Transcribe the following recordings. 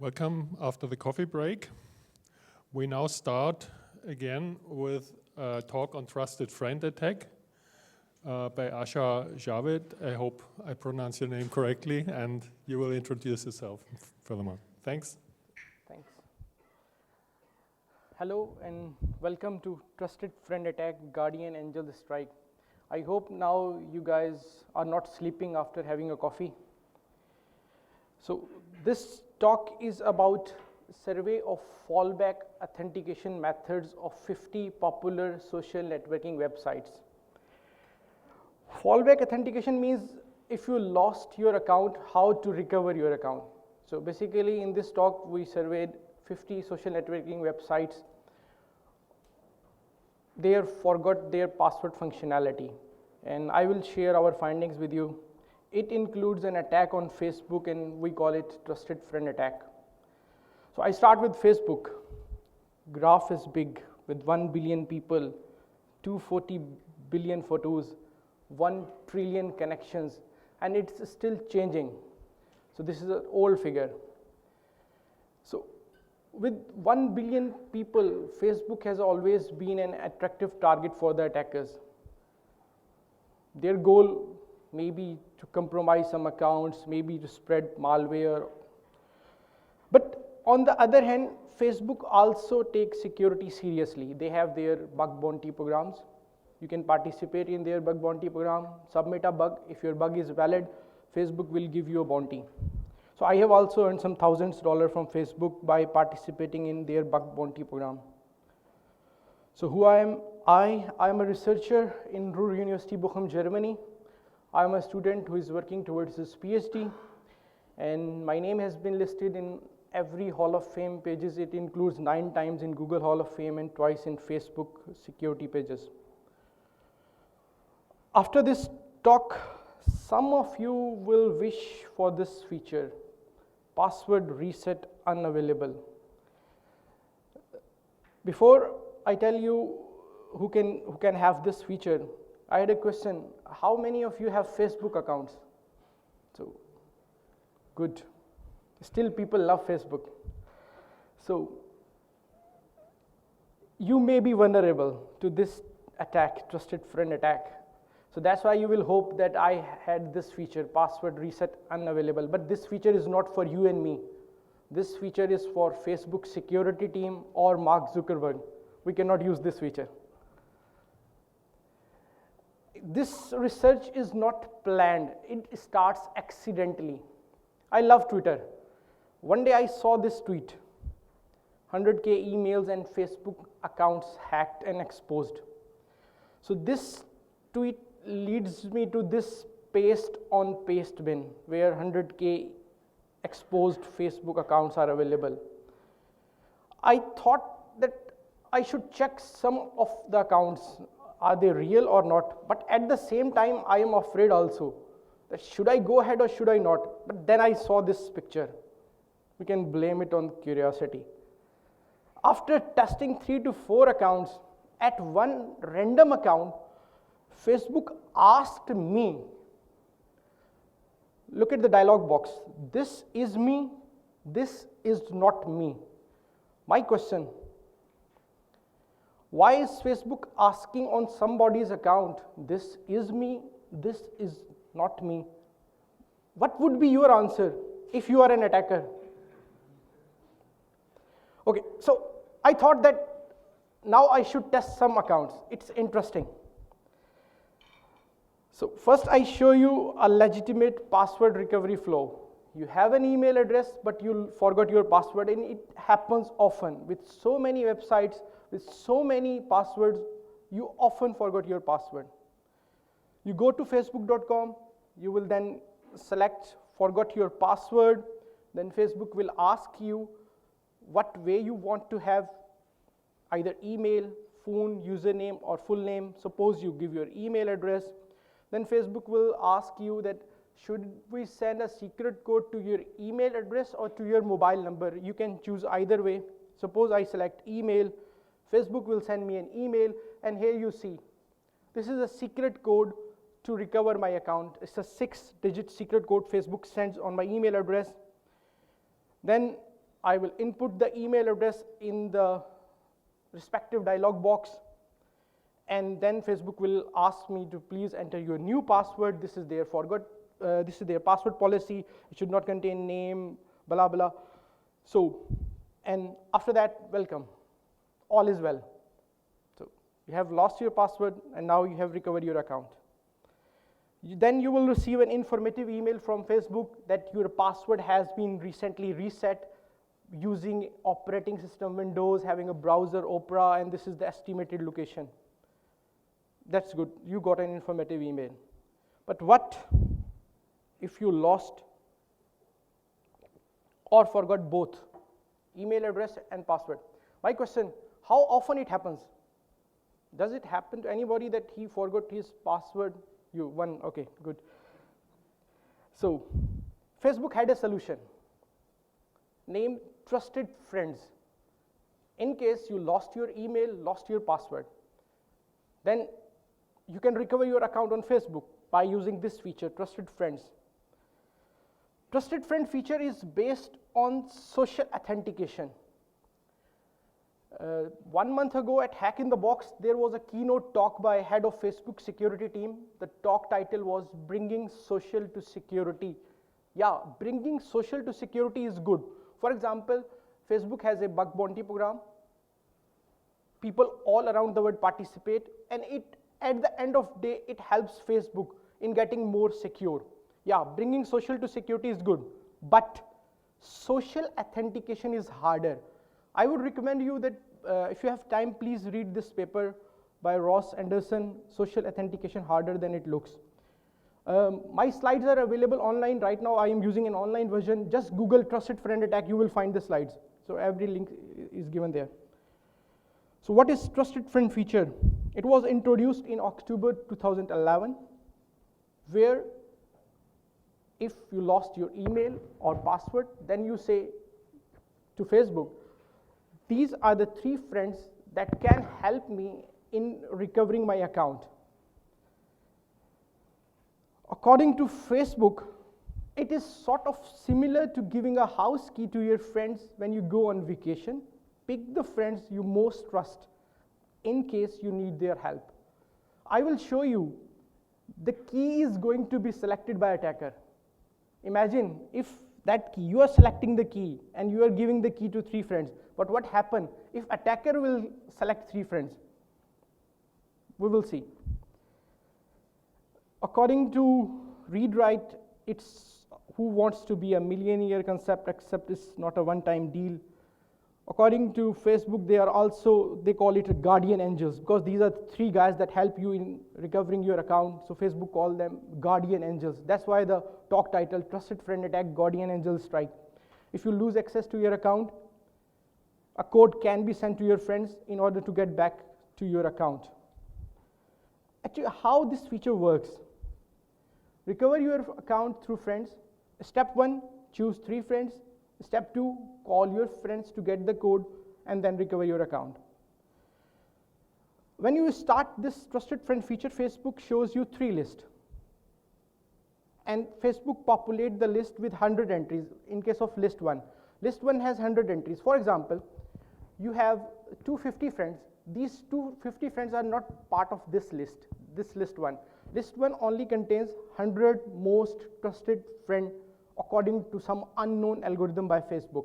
Welcome after the coffee break. We now start again with a talk on trusted friend attack by Ashar Javed. I hope I pronounce your name correctly, and you will introduce yourself furthermore. Thanks. Thanks. Hello and welcome to Trusted Friend Attack, Guardian Angel Strike. I hope now you guys are not sleeping after having a coffee. So this talk is about survey of fallback authentication methods of 50 popular social networking websites. Fallback authentication means if you lost your account, how to recover your account. So basically in this talk we surveyed 50 social networking websites. They forgot their password functionality, and I will share our findings with you. It includes an attack on Facebook, and we call it trusted friend attack. So I start with Facebook. Graph is big with 1 billion people, 240 billion photos, 1 trillion connections, and it's still changing. So this is an old figure. So with 1 billion people, Facebook has always been an attractive target for the attackers. Their goal may be to compromise some accounts, maybe to spread malware. But on the other hand, Facebook also takes security seriously. They have their bug bounty programs. You can participate in their bug bounty program, submit a bug. If your bug is valid, Facebook will give you a bounty. So I have also earned some thousands of dollars from Facebook by participating in their bug bounty program. So who I am? I am a researcher in Ruhr University, Bochum, Germany. I am a student who is working towards his PhD, and my name has been listed in every Hall of Fame pages. It includes 9 times in Google Hall of Fame and twice in Facebook security pages. After this talk, some of you will wish for this feature, password reset unavailable. Before I tell you who can have this feature, I had a question. How many of you have Facebook accounts? So, good. Still people love Facebook. So, you may be vulnerable to this attack, trusted friend attack. So that's why you will hope that I had this feature, password reset unavailable. But this feature is not for you and me. This feature is for Facebook security team or Mark Zuckerberg. We cannot use this feature. This research is not planned. It starts accidentally. I love Twitter. One day I saw this tweet, 100K emails and Facebook accounts hacked and exposed. So this tweet leads me to this paste on paste bin where 100K exposed Facebook accounts are available. I thought that I should check some of the accounts. Are they real or not? But at the same time, I am afraid also that should I go ahead or should I not? But then I saw this picture. We can blame it on curiosity. After testing 3 to 4 accounts, at one random account, Facebook asked me, look at the dialog box, this is me, this is not me. My question, why is Facebook asking on somebody's account, this is me, this is not me? What would be your answer if you are an attacker? Okay, so I thought that now I should test some accounts. It's interesting. So first I show you a legitimate password recovery flow. You have an email address, but you forgot your password, and it happens often. With so many websites, with so many passwords, you often forgot your password. You go to facebook.com, you will then select forgot your password, then Facebook will ask you what way you want to have either email, phone, username, or full name. Suppose you give your email address, then Facebook will ask you that should we send a secret code to your email address or to your mobile number? You can choose either way. Suppose I select email, Facebook will send me an email, and here you see, this is a secret code to recover my account. It's a 6-digit secret code Facebook sends on my email address. Then I will input the email address in the respective dialog box, and then Facebook will ask me to please enter your new password. This is their this is their password policy. It should not contain name, blah blah. So, and after that, welcome. All is well. So you have lost your password, and now you have recovered your account. Then you will receive an informative email from Facebook that your password has been recently reset using operating system Windows, having a browser Opera, and this is the estimated location. That's good. You got an informative email. But what if you lost or forgot both email address and password? My question, how often it happens? Does it happen to anybody that he forgot his password? Okay, good. So Facebook had a solution named Trusted Friends. In case you lost your email, lost your password, then you can recover your account on Facebook by using this feature, Trusted Friends. Trusted Friend feature is based on social authentication. 1 month ago at Hack in the Box, there was a keynote talk by head of Facebook security team. The talk title was Bringing Social to Security. Yeah, bringing social to security is good. For example, Facebook has a bug bounty program. People all around the world participate, and at the end of the day, it helps Facebook in getting more secure. Yeah, bringing social to security is good, but social authentication is harder. I would recommend you that if you have time, please read this paper by Ross Anderson, Social Authentication Harder Than It Looks. My slides are available online. Right now, I am using an online version. Just Google Trusted Friend Attack, you will find the slides. So every link is given there. So what is Trusted Friend feature? It was introduced in October 2011, where if you lost your email or password, then you say to Facebook, these are the 3 friends that can help me in recovering my account. According to Facebook, it is sort of similar to giving a house key to your friends when you go on vacation. Pick the friends you most trust in case you need their help. I will show you the key is going to be selected by attacker. Imagine if that key, you are selecting the key and you are giving the key to 3 friends. But what happens if attacker will select 3 friends? We will see. According to read-write, it's who wants to be a millionaire concept, except it's not a one-time deal. According to Facebook, they call it guardian angels, because these are 3 guys that help you in recovering your account. So Facebook call them guardian angels. That's why the talk title, Trusted Friend Attack, Guardian Angel Strike. If you lose access to your account, a code can be sent to your friends in order to get back to your account. Actually, how this feature works. Recover your account through friends. Step 1, choose 3 friends. Step 2, call your friends to get the code and then recover your account. When you start this Trusted Friend feature, Facebook shows you 3 lists. And Facebook populates the list with 100 entries in case of list 1. List 1 has 100 entries. For example, you have 250 friends. These 250 friends are not part of this list 1. List 1 only contains 100 most trusted friends according to some unknown algorithm by Facebook.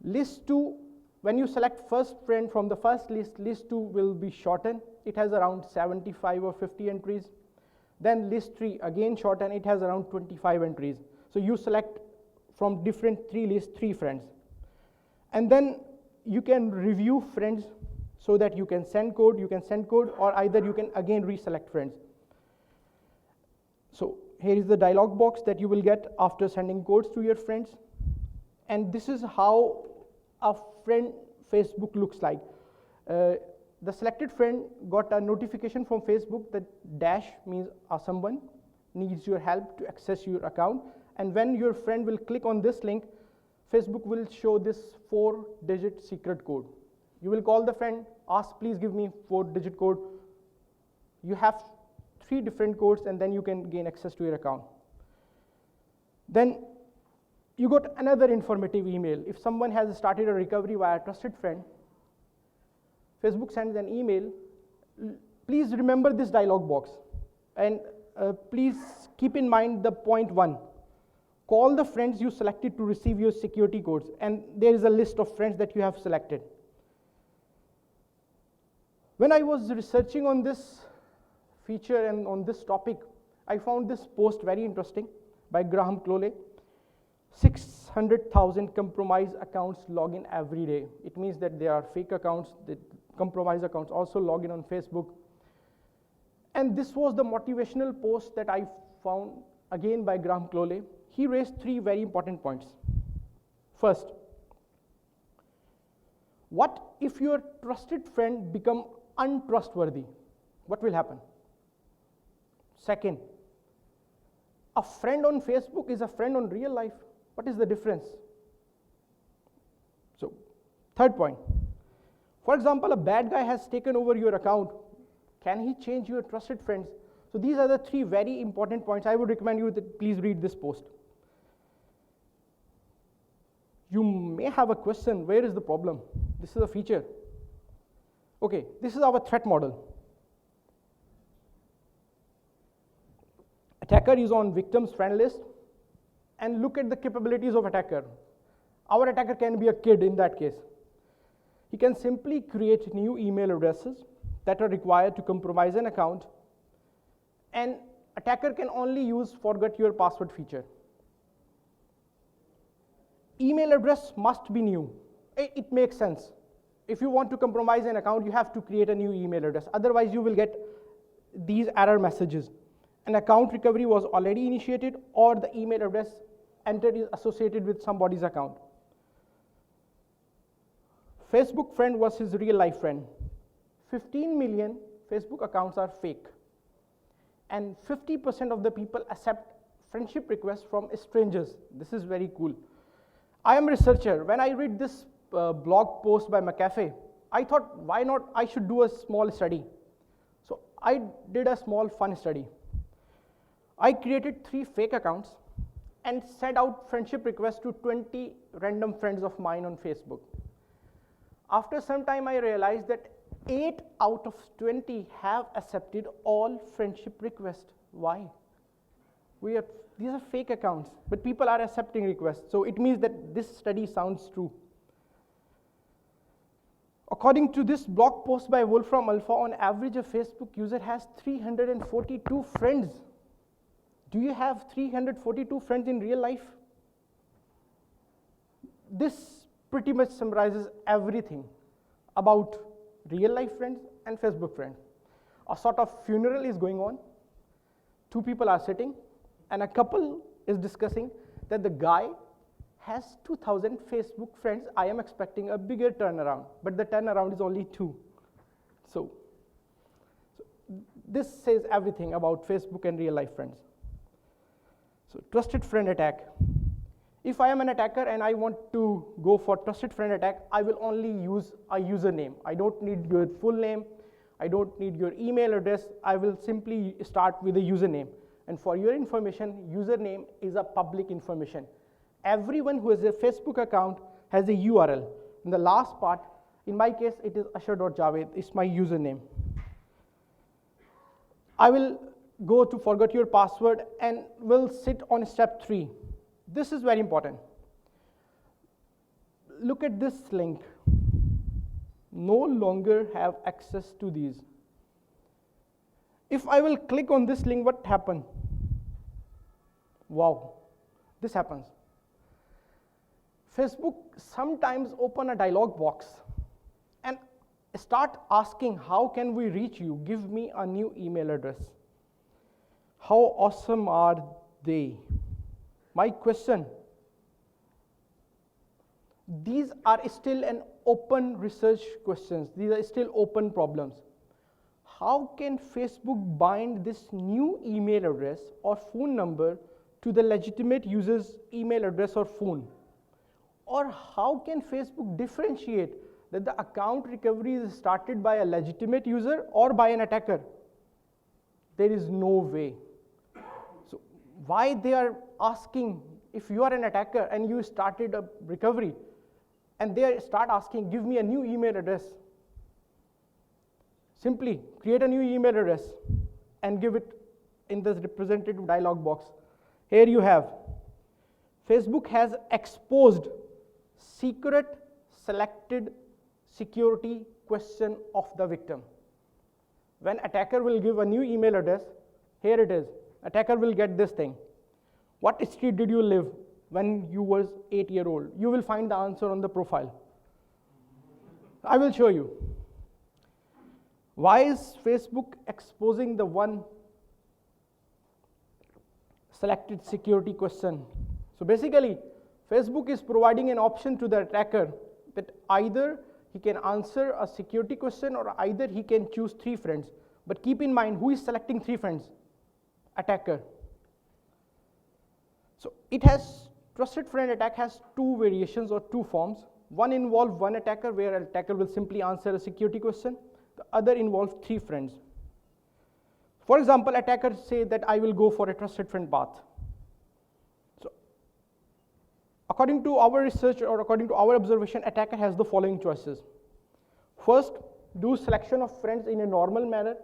List 2, when you select first friend from the first list, list 2 will be shortened. It has around 75 or 50 entries. Then list 3, again shortened, it has around 25 entries. So you select from different 3 lists 3 friends. And then you can review friends so that you can send code, or either you can again reselect friends. So here is the dialog box that you will get after sending codes to your friends. And this is how a friend Facebook looks like. The selected friend got a notification from Facebook that dash means someone needs your help to access your account. And when your friend will click on this link, Facebook will show this 4-digit secret code. You will call the friend, ask please give me 4-digit code. You have 3 different codes and then you can gain access to your account. Then you got another informative email. If someone has started a recovery via trusted friend, Facebook sends an email. Please remember this dialog box. And please keep in mind the point 1. Call the friends you selected to receive your security codes. And there is a list of friends that you have selected. When I was researching on this feature and on this topic, I found this post very interesting by Graham Clowley. 600,000 compromised accounts log in every day. It means that there are fake accounts, that compromised accounts also log in on Facebook. And this was the motivational post that I found again by Graham Clowley. He raised 3 very important points. First, what if your trusted friend become untrustworthy? What will happen? Second, a friend on Facebook is a friend on real life. What is the difference? So, third point. For example, a bad guy has taken over your account. Can he change your trusted friends? So these are the 3 very important points. I would recommend you to please read this post. You may have a question, where is the problem? This is a feature. Okay, this is our threat model. Attacker is on victim's friend list, and look at the capabilities of attacker. Our attacker can be a kid in that case. He can simply create new email addresses that are required to compromise an account, and attacker can only use forget your password feature. Email address must be new. It makes sense. If you want to compromise an account, you have to create a new email address. Otherwise, you will get these error messages. An account recovery was already initiated, or the email address entered is associated with somebody's account. Facebook friend versus real life friend. 15 million Facebook accounts are fake. And 50% of the people accept friendship requests from strangers. This is very cool. I am a researcher. When I read this blog post by McAfee, I thought, why not I should do a small study. So I did a small fun study. I created 3 fake accounts and sent out friendship requests to 20 random friends of mine on Facebook. After some time, I realized that 8 out of 20 have accepted all friendship requests. Why? These are fake accounts, but people are accepting requests. So it means that this study sounds true. According to this blog post by Wolfram Alpha, on average, a Facebook user has 342 friends. Do you have 342 friends in real life? This pretty much summarizes everything about real life friends and Facebook friends. A sort of funeral is going on. 2 people are sitting, and a couple is discussing that the guy has 2,000 Facebook friends. I am expecting a bigger turnaround, but the turnaround is only 2. So this says everything about Facebook and real life friends. So trusted friend attack. If I am an attacker and I want to go for trusted friend attack, I will only use a username. I don't need your full name. I don't need your email address. I will simply start with a username. And for your information, username is a public information. Everyone who has a Facebook account has a URL. In the last part, in my case, it is ashar.javed. It's my username. I will go to forget your password and will sit on step 3. This is very important. Look at this link. No longer have access to these. If I will click on this link, what happens? Wow, this happens. Facebook sometimes open a dialog box and start asking, how can we reach you? Give me a new email address. How awesome are they? My question, these are still an open research questions. These are still open problems. How can Facebook bind this new email address or phone number to the legitimate user's email address or phone? Or how can Facebook differentiate that the account recovery is started by a legitimate user or by an attacker? There is no way. So why they are asking if you are an attacker and you started a recovery, and they start asking, give me a new email address, simply create a new email address and give it in this representative dialog box. Here you have, Facebook has exposed secret selected security question of the victim. When attacker will give a new email address, here it is. Attacker will get this thing. What street did you live when you was 8-year-old? You will find the answer on the profile. I will show you. Why is Facebook exposing the one selected security question? So basically, Facebook is providing an option to the attacker that either he can answer a security question or either he can choose 3 friends. But keep in mind, who is selecting 3 friends? Attacker. So it has, trusted friend attack has 2 variations or 2 forms. One involves one attacker where an attacker will simply answer a security question. The other involves 3 friends. For example, attackers say that I will go for a trusted friend path. So according to our research or according to our observation, attacker has the following choices. First, do selection of friends in a normal manner,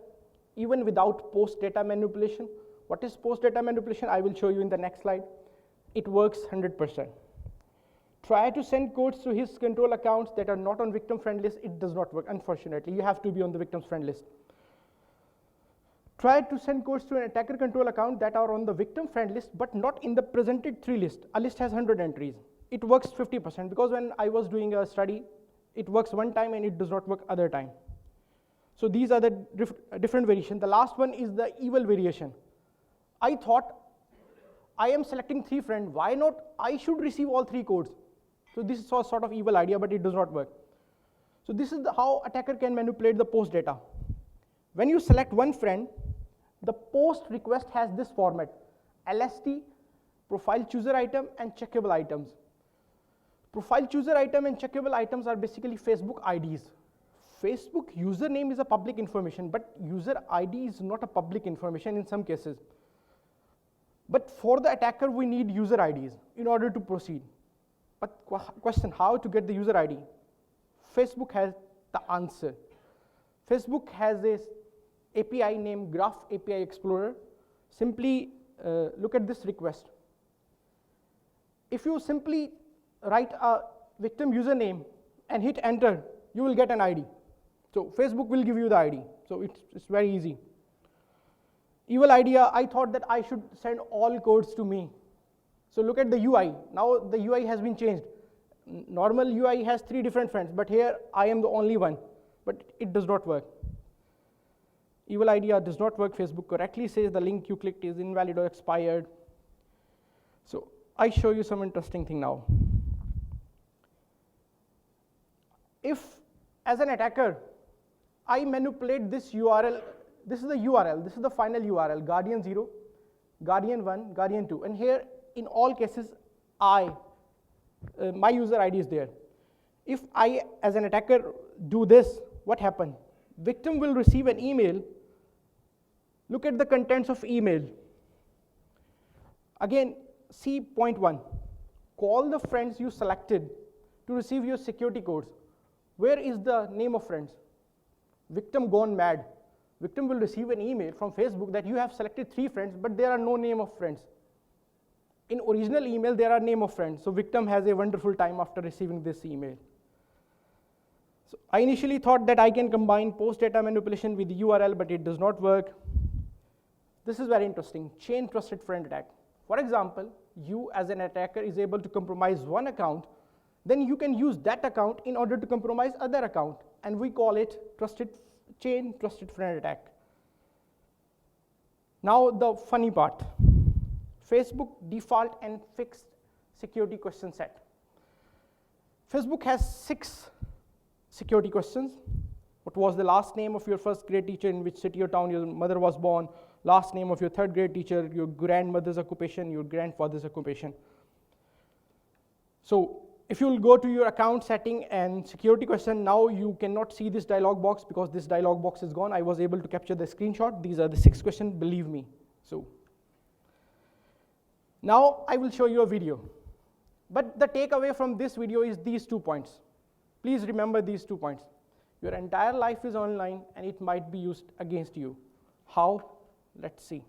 even without post data manipulation. What is post data manipulation? I will show you in the next slide. It works 100%. Try to send codes to his control accounts that are not on victim friend list. It does not work, unfortunately. You have to be on the victim's friend list. Try to send codes to an attacker control account that are on the victim friend list but not in the presented 3 list. A list has 100 entries. It works 50% because when I was doing a study, it works one time and it does not work other time. So these are the different variations. The last one is the evil variation. I thought I am selecting 3 friends. Why not I should receive all 3 codes? So this is a sort of evil idea, but it does not work. So this is how attacker can manipulate the post data. When you select one friend, the post request has this format: LST, profile chooser item, and checkable items. Profile chooser item and checkable items are basically Facebook IDs. Facebook username is a public information, but user ID is not a public information in some cases. But for the attacker, we need user IDs in order to proceed. But question, how to get the user ID? Facebook has the answer. Facebook has this API named Graph API Explorer. Simply look at this request. If you simply write a victim username and hit enter, you will get an ID. So Facebook will give you the ID. So it's very easy. Evil idea, I thought that I should send all codes to me. So look at the UI. Now the UI has been changed. Normal UI has 3 different friends, but here I am the only one. But it does not work. Evil idea does not work. Facebook correctly says the link you clicked is invalid or expired. So I show you some interesting thing now. If, as an attacker, I manipulate this URL, this is the URL, this is the final URL, Guardian 0, Guardian 1, Guardian 2, and here in all cases, my user ID is there. If I, as an attacker, do this, what happened? Victim will receive an email. Look at the contents of email. Again, see point 1. Call the friends you selected to receive your security codes. Where is the name of friends? Victim gone mad. Victim will receive an email from Facebook that you have selected 3 friends, but there are no name of friends. In original email, there are name of friends. So victim has a wonderful time after receiving this email. So I initially thought that I can combine post data manipulation with URL, but it does not work. This is very interesting. Chain trusted friend attack. For example, you as an attacker is able to compromise one account, then you can use that account in order to compromise other account, and we call it chain trusted friend attack. Now the funny part. Facebook default and fixed security question set. Facebook has 6 security questions. What was the last name of your first grade teacher, in which city or town your mother was born, last name of your 3rd grade teacher, your grandmother's occupation, your grandfather's occupation. So if you will go to your account setting and security question, now you cannot see this dialog box because this dialog box is gone. I was able to capture the screenshot. These are the 6 questions, believe me. So Now I will show you a video. But the takeaway from this video is these 2 points. Please remember these 2 points. Your entire life is online and it might be used against you. How? Let's see.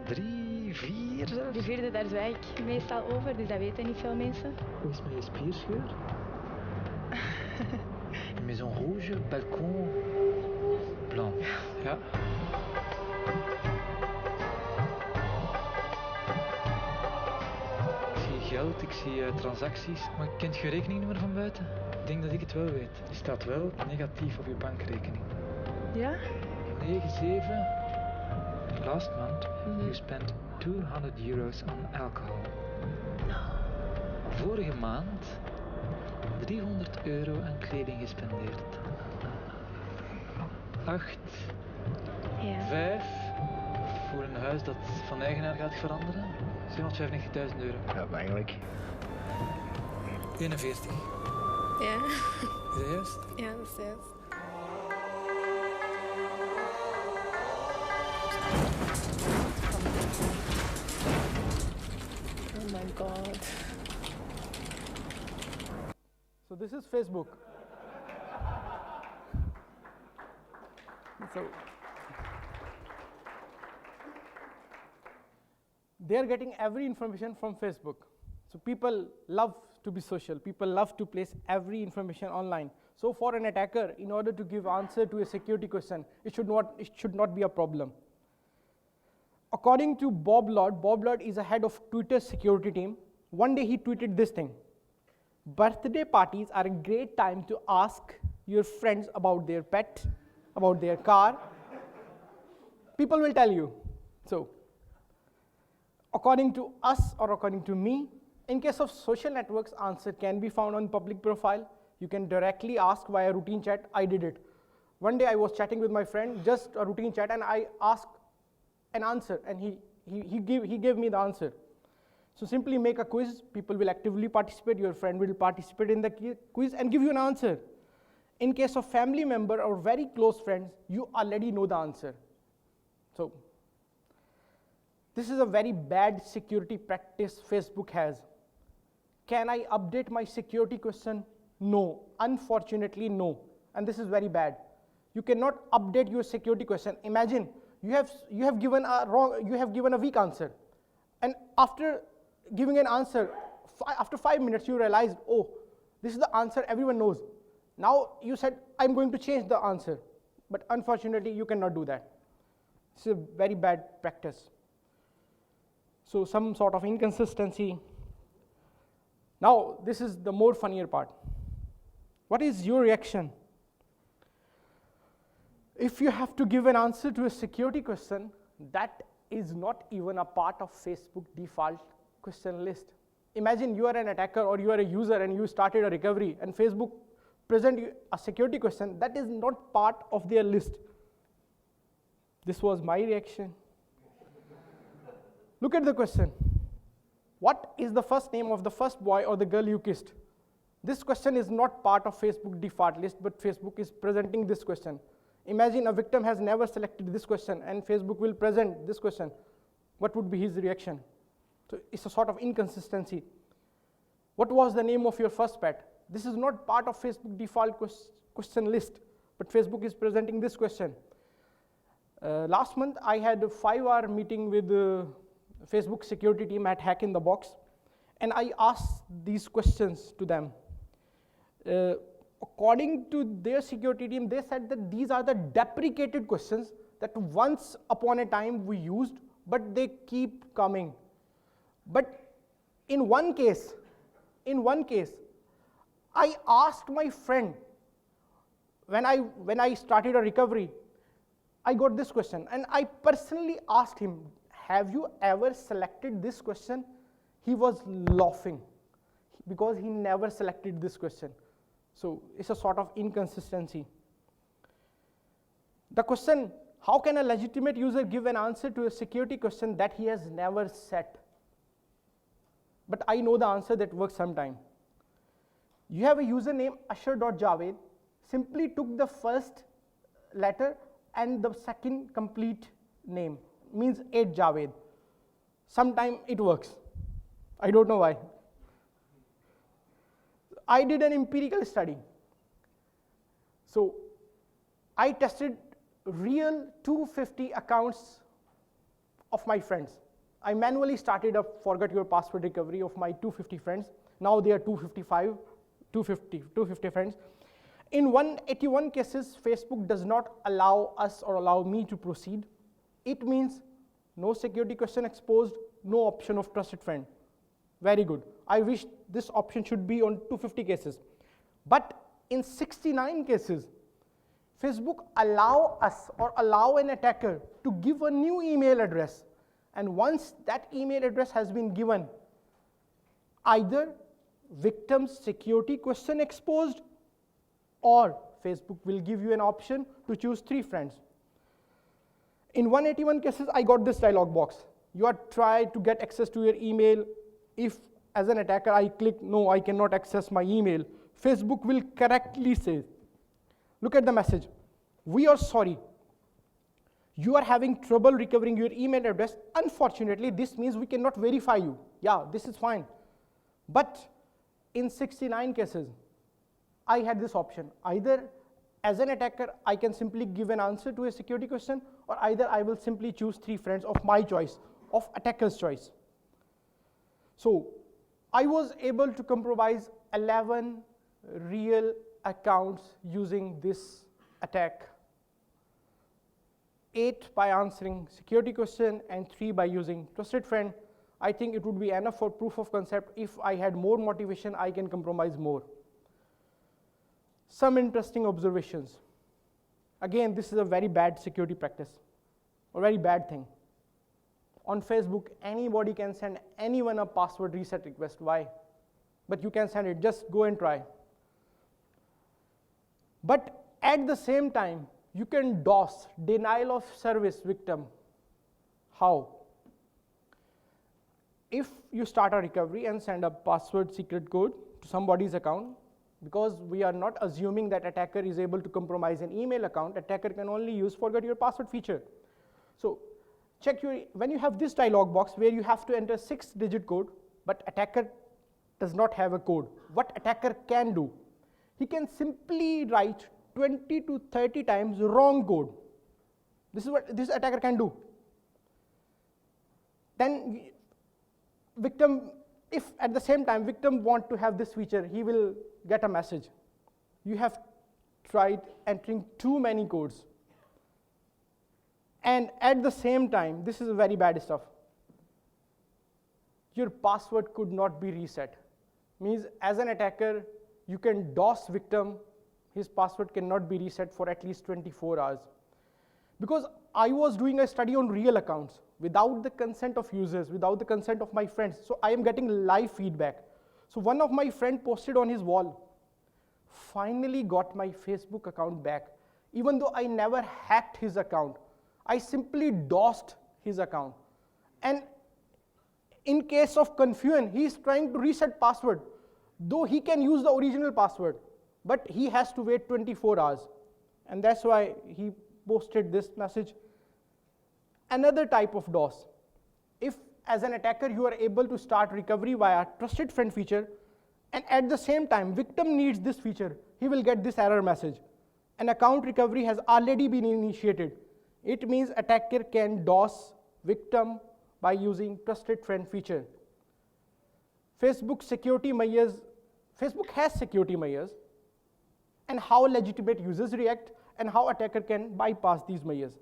Drie, vier zelfs. De vierde, daar zwijg ik meestal over, dus dat weten niet veel mensen. Hoe is mijn spierscheur? Maison rouge, balcon, blanc. Ja. Ik zie geld, ik zie transacties. Maar kent je rekeningnummer van buiten? Ik denk dat ik het wel weet. Die staat wel negatief op je bankrekening. Ja? 9-7. Last month, you spent €200 on alcohol. Vorige maand €300 aan kleding gespendeerd. 8, Ja. 5, voor een huis dat van eigenaar gaat veranderen, €795.000. Ja, eigenlijk. 41. Ja. Is dat juist? Ja, dat is juist. Oh my god. So this is Facebook. So they are getting every information from Facebook. So people love to be social. People love to place every information online. So for an attacker, in order to give answer to a security question, it should not be a problem. According to Bob Lord is a head of Twitter's security team. One day he tweeted this thing: birthday parties are a great time to ask your friends about their pet, about their car. People will tell you. So, according to us or according to me, in case of social networks, answer can be found on public profile. You can directly ask via routine chat. I did it. One day I was chatting with my friend, just a routine chat, and I asked an answer, and he gave me the answer. So simply make a quiz. People will actively participate. Your friend will participate in the quiz and give you an answer. In case of family member or very close friends, you already know the answer. So this is a very bad security practice Facebook has. Can I update my security question? No, unfortunately no, and this is very bad. You cannot update your security question. Imagine you have given a weak answer, and after giving an answer, after 5 minutes you realized, oh, this is the answer everyone knows. Now you said, I'm going to change the answer, but unfortunately you cannot do that. It's a very bad practice. So some sort of inconsistency. Now this is the more funnier part. What is your reaction? If you have to give an answer to a security question, that is not even a part of Facebook default question list. Imagine you are an attacker or you are a user and you started a recovery and Facebook present you a security question that is not part of their list. This was my reaction. Look at the question. What is the first name of the first boy or the girl you kissed? This question is not part of Facebook default list, but Facebook is presenting this question. Imagine a victim has never selected this question and Facebook will present this question. What would be his reaction? So it's a sort of inconsistency. What was the name of your first pet? This is not part of Facebook default question list, but Facebook is presenting this question. Last month I had a 5-hour meeting with the Facebook security team at Hack in the Box, and I asked these questions to them. According to their security team, they said that these are the deprecated questions that once upon a time we used, but they keep coming. But in one case, I asked my friend, when I started a recovery, I got this question, and I personally asked him, have you ever selected this question? He was laughing because he never selected this question. So it's a sort of inconsistency. The question, how can a legitimate user give an answer to a security question that he has never set? But I know the answer that works sometime. You have a username ashar.javed, simply took the first letter and the second complete name, means 8 Javed. Sometime it works. I don't know why. I did an empirical study. So I tested real 250 accounts of my friends. I manually started a forgot your password recovery of my 250 friends. Now they are 250 friends. In 181 cases, Facebook does not allow us or allow me to proceed. It means no security question exposed, no option of trusted friend. Very good. I wish this option should be on 250 cases. But in 69 cases, Facebook allow us or allow an attacker to give a new email address. And once that email address has been given, either victim's security question exposed, or Facebook will give you an option to choose 3 friends. In 181 cases, I got this dialog box. You are trying to get access to your email. If, as an attacker, I click, no, I cannot access my email, Facebook will correctly say, look at the message. We are sorry. You are having trouble recovering your email address. Unfortunately, this means we cannot verify you. Yeah, this is fine. But in 69 cases, I had this option. Either as an attacker, I can simply give an answer to a security question, or either I will simply choose 3 friends of my choice, of attacker's choice. So I was able to compromise 11 real accounts using this attack. 8 by answering security question and 3 by using trusted friend. I think it would be enough for proof of concept. If I had more motivation, I can compromise more. Some interesting observations. Again, this is a very bad security practice, a very bad thing. On Facebook, anybody can send anyone a password reset request. Why? But you can send it, just go and try. But at the same time, you can DOS, denial of service victim. How? If you start a recovery and send a password secret code to somebody's account, because we are not assuming that attacker is able to compromise an email account, attacker can only use forget your password feature. So check when you have this dialog box where you have to enter 6-digit code, but attacker does not have a code. What attacker can do? He can simply write 20 to 30 times wrong code. This is what this attacker can do. Then victim, if at the same time victim want to have this feature, he will get a message. You have tried entering too many codes. And at the same time, this is very bad stuff. Your password could not be reset. Means as an attacker, you can DOS victim, his password cannot be reset for at least 24 hours. Because I was doing a study on real accounts without the consent of users, without the consent of my friends. So I am getting live feedback. So one of my friend posted on his wall, finally got my Facebook account back. Even though I never hacked his account, I simply DOSed his account. And in case of confusion, he is trying to reset password, though he can use the original password, but he has to wait 24 hours. And that's why he posted this message. Another type of DOS. If as an attacker you are able to start recovery via trusted friend feature, and at the same time victim needs this feature, he will get this error message. An account recovery has already been initiated. It means attacker can DOS victim by using trusted friend feature. Facebook security measures, Facebook has security measures, and how legitimate users react and how attacker can bypass these measures.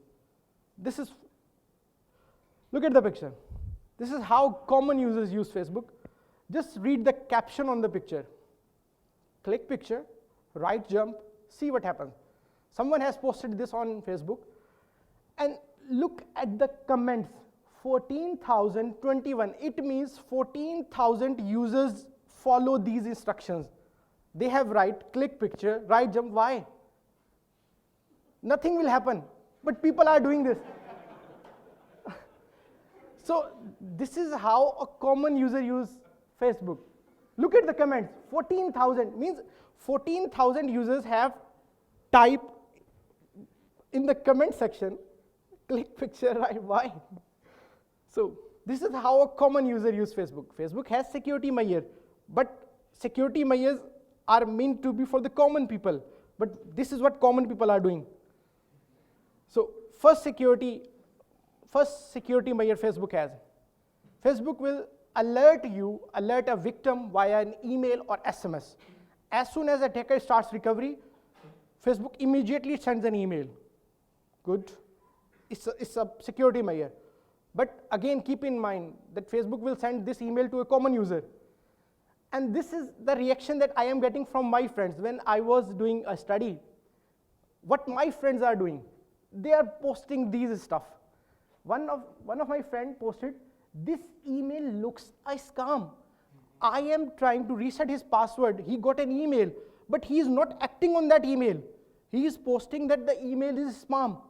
Look at the picture. This is how common users use Facebook. Just read the caption on the picture. Click picture, right jump, see what happens. Someone has posted this on Facebook, and look at the comments. 14,021. It means 14,000 users follow these instructions. They have click picture, right jump. Why? Nothing will happen, but people are doing this. So this is how a common user use Facebook. Look at the comments. 14,000 means 14,000 users have typed in the comment section, click picture, right? Why? So this is how a common user use Facebook. Facebook has security measures, but security measures are meant to be for the common people. But this is what common people are doing. So first security measure Facebook has. Facebook will alert a victim via an email or SMS. As soon as attacker starts recovery, Facebook immediately sends an email. Good. It's a security measure. But again, keep in mind that Facebook will send this email to a common user. And this is the reaction that I am getting from my friends when I was doing a study. What my friends are doing, they are posting these stuff. One of my friends posted, this email looks a scam. I am trying to reset his password. He got an email, but he is not acting on that email. He is posting that the email is spam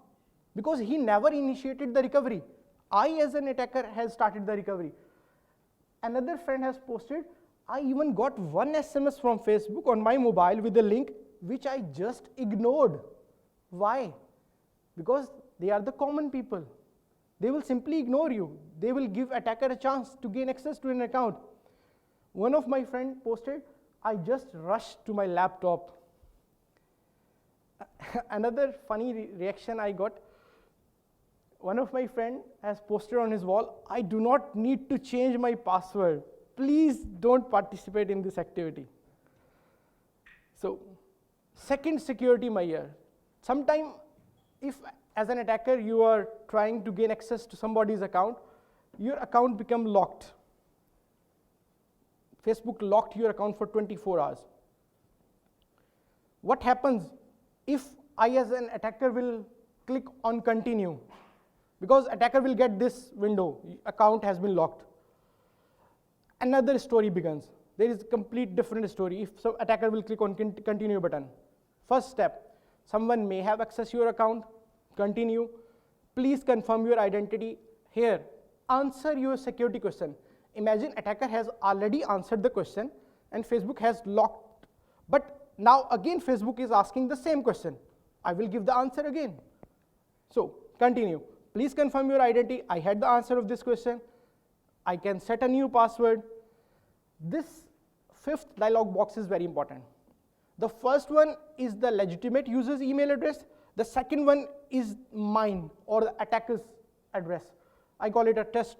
because he never initiated the recovery. I, as an attacker, has started the recovery. Another friend has posted, I even got one SMS from Facebook on my mobile with a link which I just ignored. Why? Because they are the common people. They will simply ignore you. They will give attacker a chance to gain access to an account. One of my friends posted, I just rushed to my laptop. Another funny reaction I got, one of my friends has posted on his wall, I do not need to change my password. Please don't participate in this activity. So, second security measure. Sometime, if as an attacker you are trying to gain access to somebody's account, your account becomes locked. Facebook locked your account for 24 hours. What happens if I, as an attacker, will click on continue? Because attacker will get this window, account has been locked. Another story begins. There is a complete different story if some attacker will click on continue button. First step, someone may have accessed your account, continue. Please confirm your identity. Here, answer your security question. Imagine attacker has already answered the question and Facebook has locked. But now again Facebook is asking the same question. I will give the answer again. So continue. Please confirm your identity. I had the answer of this question. I can set a new password. This fifth dialog box is very important. The first one is the legitimate user's email address. The second one is mine or the attacker's address. I call it a test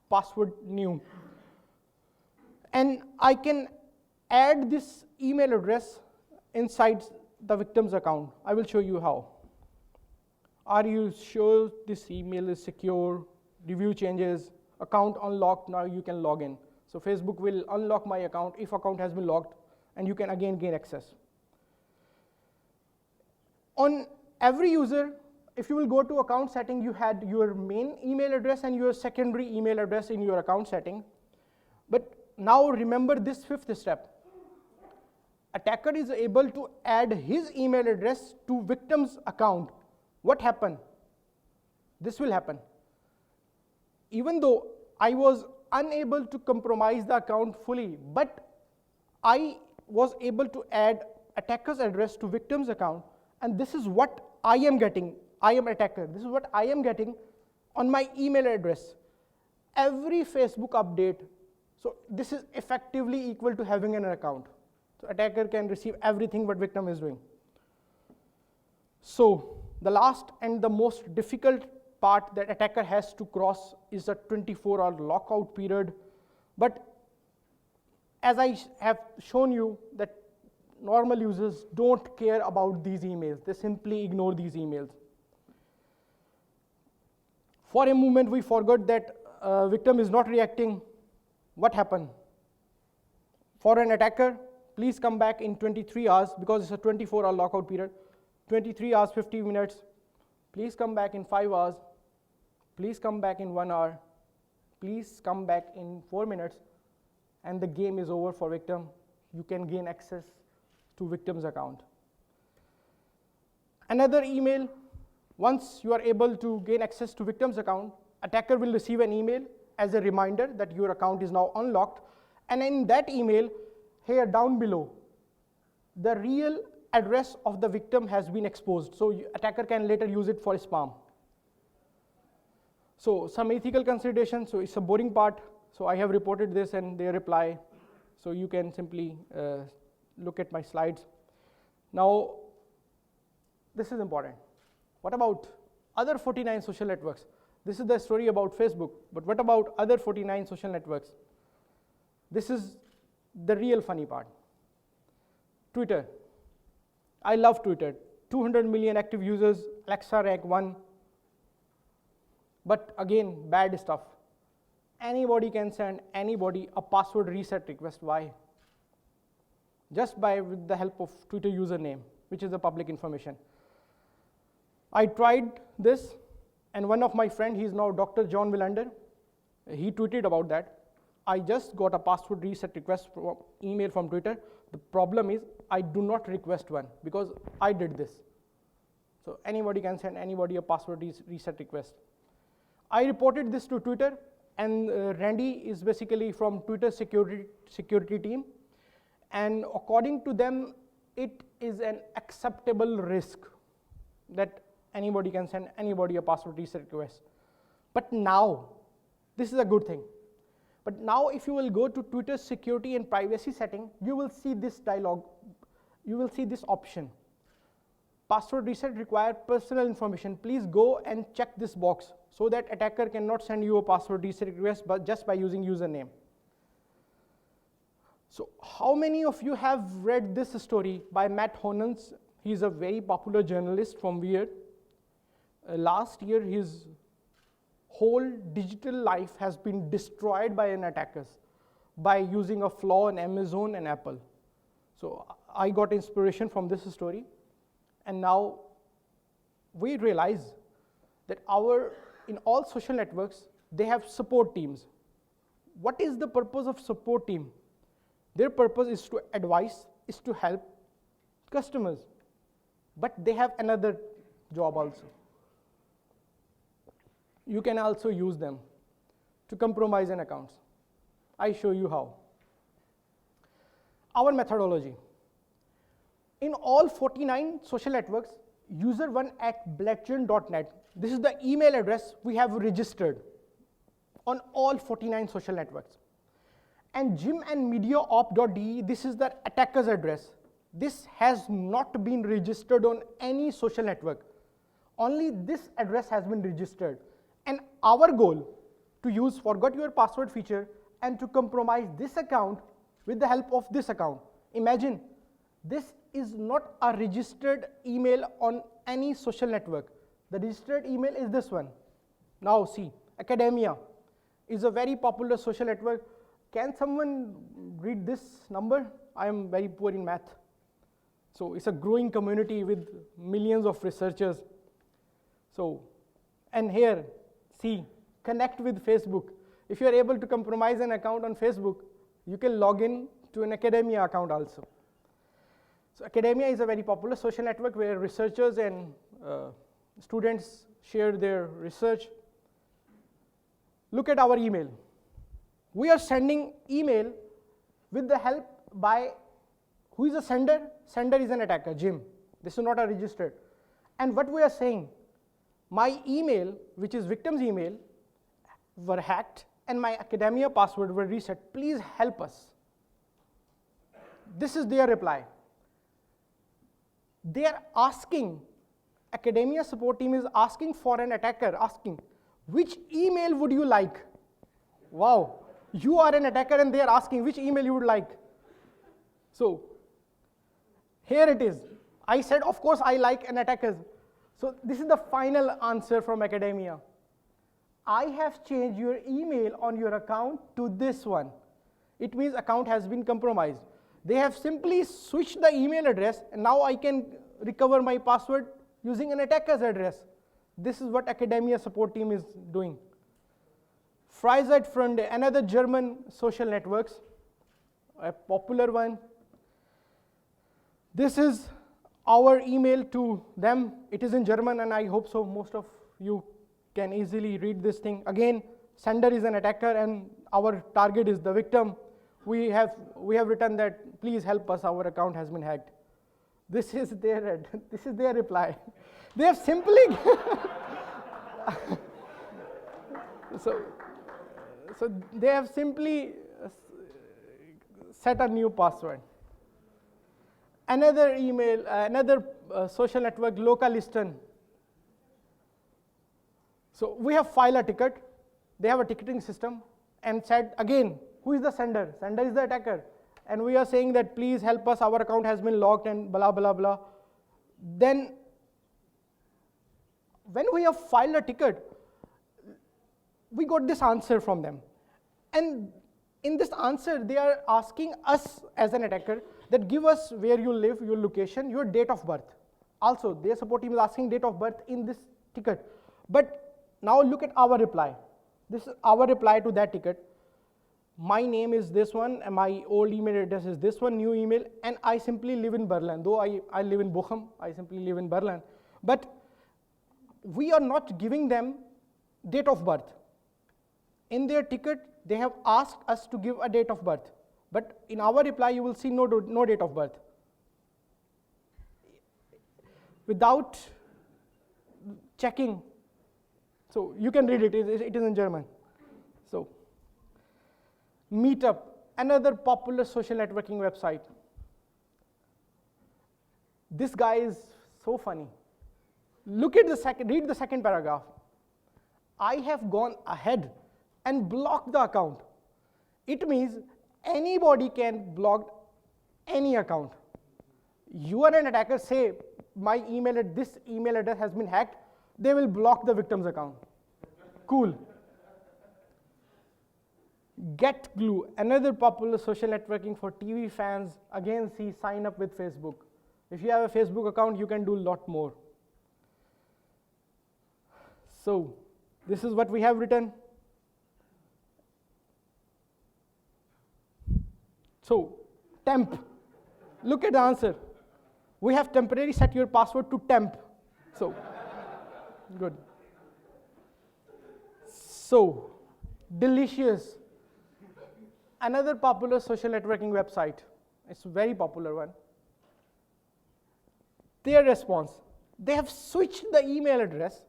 password new. And I can add this email address inside the victim's account. I will show you how. Are you sure this email is secure? Review changes, account unlocked, now you can log in. So Facebook will unlock my account if account has been locked, and you can again gain access. On every user, if you will go to account setting, you had your main email address and your secondary email address in your account setting. But now remember this fifth step. Attacker is able to add his email address to victim's account. What happened? This will happen. Even though I was unable to compromise the account fully, but I was able to add attacker's address to victim's account, and this is what I am getting. I am attacker. This is what I am getting on my email address. Every Facebook update, so this is effectively equal to having an account. So attacker can receive everything what victim is doing. So the last and the most difficult part that attacker has to cross is the 24-hour lockout period. But as I have shown you that normal users don't care about these emails. They simply ignore these emails. For a moment, we forgot that victim is not reacting. What happened? For an attacker, please come back in 23 hours because it's a 24-hour lockout period. 23 hours, 50 minutes. Please come back in 5 hours. Please come back in 1 hour. Please come back in 4 minutes. And the game is over for victim. You can gain access to victim's account. Another email, once you are able to gain access to victim's account, attacker will receive an email as a reminder that your account is now unlocked. And in that email, here down below, the real address of the victim has been exposed. So attacker can later use it for spam. So some ethical considerations, so it's a boring part. So I have reported this and they reply. So you can simply look at my slides. Now, this is important. What about other 49 social networks? This is the story about Facebook, but what about other 49 social networks? This is the real funny part. Twitter. I love Twitter. 200 million active users, Alexa rank 1. But again, bad stuff. Anybody can send anybody a password reset request. Why? Just with the help of Twitter username, which is the public information. I tried this, and one of my friends, he's now Dr. John Willander, he tweeted about that. I just got a password reset request from email from Twitter. The problem is I do not request one because I did this. So anybody can send anybody a password reset request. I reported this to Twitter, and Randy is basically from Twitter security team. And according to them, it is an acceptable risk that anybody can send anybody a password reset request. But now, this is a good thing. But now if you will go to Twitter security and privacy setting, you will see this dialog, you will see this option. Password reset require personal information. Please go and check this box so that attacker cannot send you a password reset request but just by using username. So how many of you have read this story by Matt Honans? He's a very popular journalist from Weird. Last year, his whole digital life has been destroyed by an attackers by using a flaw in Amazon and Apple. So I got inspiration from this story, and now we realize that in all social networks, they have support teams. What is the purpose of support team? Their purpose is to advise, is to help customers, but they have another job also. You can also use them to compromise an account. I show you how. Our methodology. In all 49 social networks, user1@bletgen.net, this is the email address we have registered on all 49 social networks. And jimandmediaop.de, this is the attacker's address. This has not been registered on any social network. Only this address has been registered. And our goal to use forgot your password feature and to compromise this account with the help of this account. Imagine, this is not a registered email on any social network. The registered email is this one. Now see, academia is a very popular social network. Can someone read this number? I am very poor in math. So it's a growing community with millions of researchers. So, and here, see, connect with Facebook. If you are able to compromise an account on Facebook, you can log in to an academia account also. So academia is a very popular social network where researchers and students share their research. Look at our email. We are sending email with the help by, who is a sender? Sender is an attacker, Jim. This is not a registered. And what we are saying, my email, which is victim's email, were hacked and my academia password were reset. Please help us. This is their reply. They are asking, academia support team is asking for an attacker, asking, which email would you like? Wow, you are an attacker and they are asking which email you would like. So here it is. I said, of course, I like an attacker's. So this is the final answer from academia. I have changed your email on your account to this one. It means account has been compromised. They have simply switched the email address, and now I can recover my password using an attacker's address. This is what academia support team is doing. Freizeit-Freunde, another German social networks, a popular one. This is our email to them. It is in German, and I hope so most of you can easily read this thing. Again, sender is an attacker, and our target is the victim. We have written that, please help us, our account has been hacked. This is their reply. They have simply so they have simply set a new password. Another email, another social network, Localisten. So we have filed a ticket. They have a ticketing system and said again, who is the sender? Sender is the attacker. And we are saying that please help us, our account has been locked and blah, blah, blah. Then when we have filed a ticket, we got this answer from them. And in this answer, they are asking us as an attacker that give us where you live, your location, your date of birth. Also, their support team is asking date of birth in this ticket. But now look at our reply. This is our reply to that ticket. My name is this one, and my old email address is this one, new email, and I simply live in Berlin. Though I live in Bochum, I simply live in Berlin. But we are not giving them date of birth. In their ticket, they have asked us to give a date of birth. But in our reply, you will see no date of birth. Without checking. So you can read it, it is in German. So, Meetup, another popular social networking website. This guy is so funny. Look at read the second paragraph. I have gone ahead and blocked the account. It means anybody can block any account. You are an attacker, say this email address has been hacked, they will block the victim's account. Cool. GetGlue, another popular social networking for TV fans. Again, see, sign up with Facebook. If you have a Facebook account, you can do a lot more. So, this is what we have written. So, temp. Look at the answer. We have temporarily set your password to temp. So, good. So, Delicious. Another popular social networking website. It's a very popular one. Their response. They have switched the email address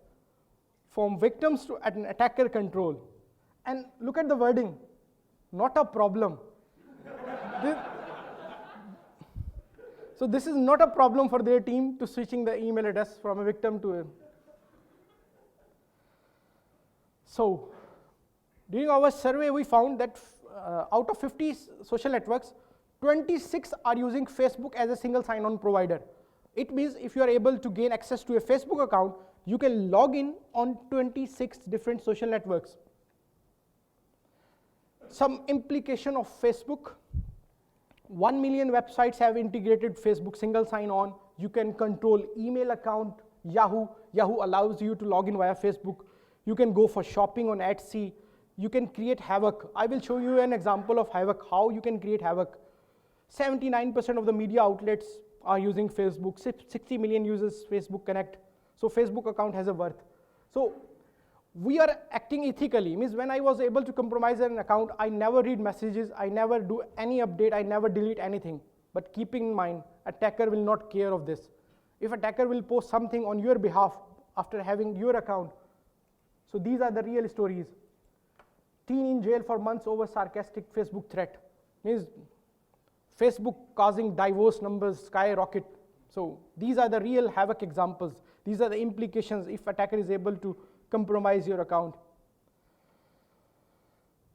from victims to an attacker control. And look at the wording. Not a problem. So this is not a problem for their team to switching the email address from a victim to a. So during our survey, we found that out of 50 social networks, 26 are using Facebook as a single sign-on provider. It means if you are able to gain access to a Facebook account, you can log in on 26 different social networks. Some implication of Facebook. 1 million websites have integrated Facebook single sign-on. You can control email account, Yahoo. Yahoo allows you to log in via Facebook. You can go for shopping on Etsy. You can create havoc. I will show you an example of havoc, how you can create havoc. 79% of the media outlets are using Facebook. 60 million uses Facebook Connect. So Facebook account has a worth. So we are acting ethically. Means when I was able to compromise an account, I never read messages, I never do any update, I never delete anything. But keeping in mind, attacker will not care of this. If attacker will post something on your behalf after having your account. So these are the real stories. Teen in jail for months over sarcastic Facebook threat. Means Facebook causing divorce numbers skyrocket. So these are the real havoc examples. These are the implications if attacker is able to compromise your account.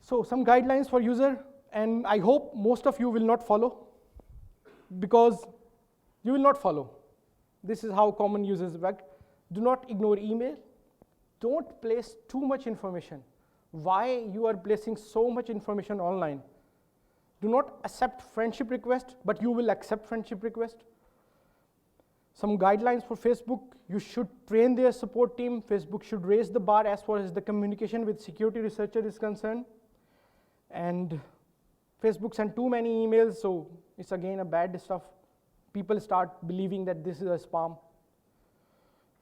So some guidelines for user, and I hope most of you will not follow, because you will not follow. This is how common users work. Do not ignore email. don't place too much information. Why you are placing so much information online? Do not accept friendship request, but you will accept friendship request. Some guidelines for Facebook: you should train their support team. Facebook should raise the bar as far as the communication with security researcher is concerned. And Facebook sent too many emails, so it's again a bad stuff. People start believing that this is a spam.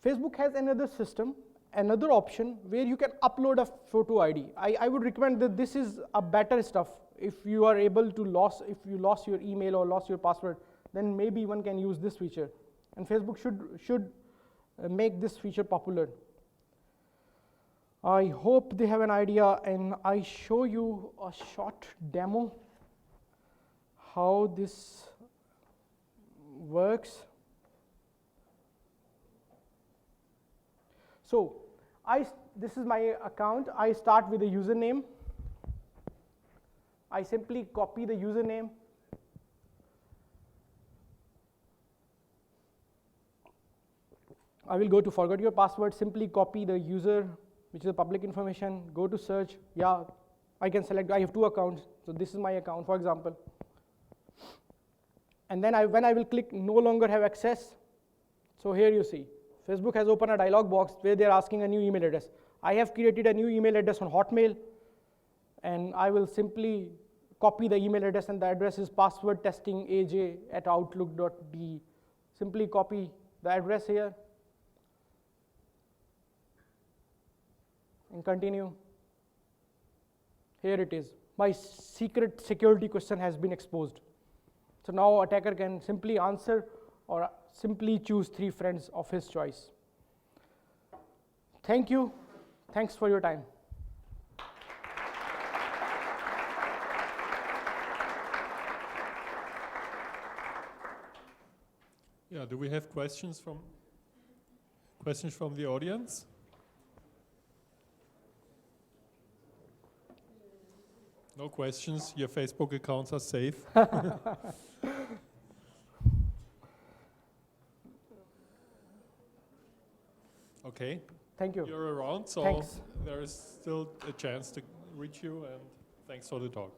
Facebook has another system, another option where you can upload a photo ID. I would recommend that this is a better stuff. If you are able to if you lost your email or lost your password, then maybe one can use this feature. And Facebook should make this feature popular. I hope they have an idea, and I show you a short demo how this works. So this is my account. I start with a username. I simply copy the username. I will go to forgot your password, simply copy the user, which is the public information, go to search. Yeah, I can select, I have 2 accounts, so this is my account, for example. And then when I will click no longer have access, so here you see, Facebook has opened a dialog box where they're asking a new email address. I have created a new email address on Hotmail, and I will simply copy the email address, and the address is passwordtestingaj@outlook.de. Simply copy the address here, and continue. Here it is. My secret security question has been exposed. So now attacker can simply answer or simply choose 3 friends of his choice. Thank you. Thanks for your time. Yeah, do we have questions from the audience? No questions. Your Facebook accounts are safe. Okay. Thank you. You're around, so Thanks. there is still a chance to reach you, and thanks for the talk.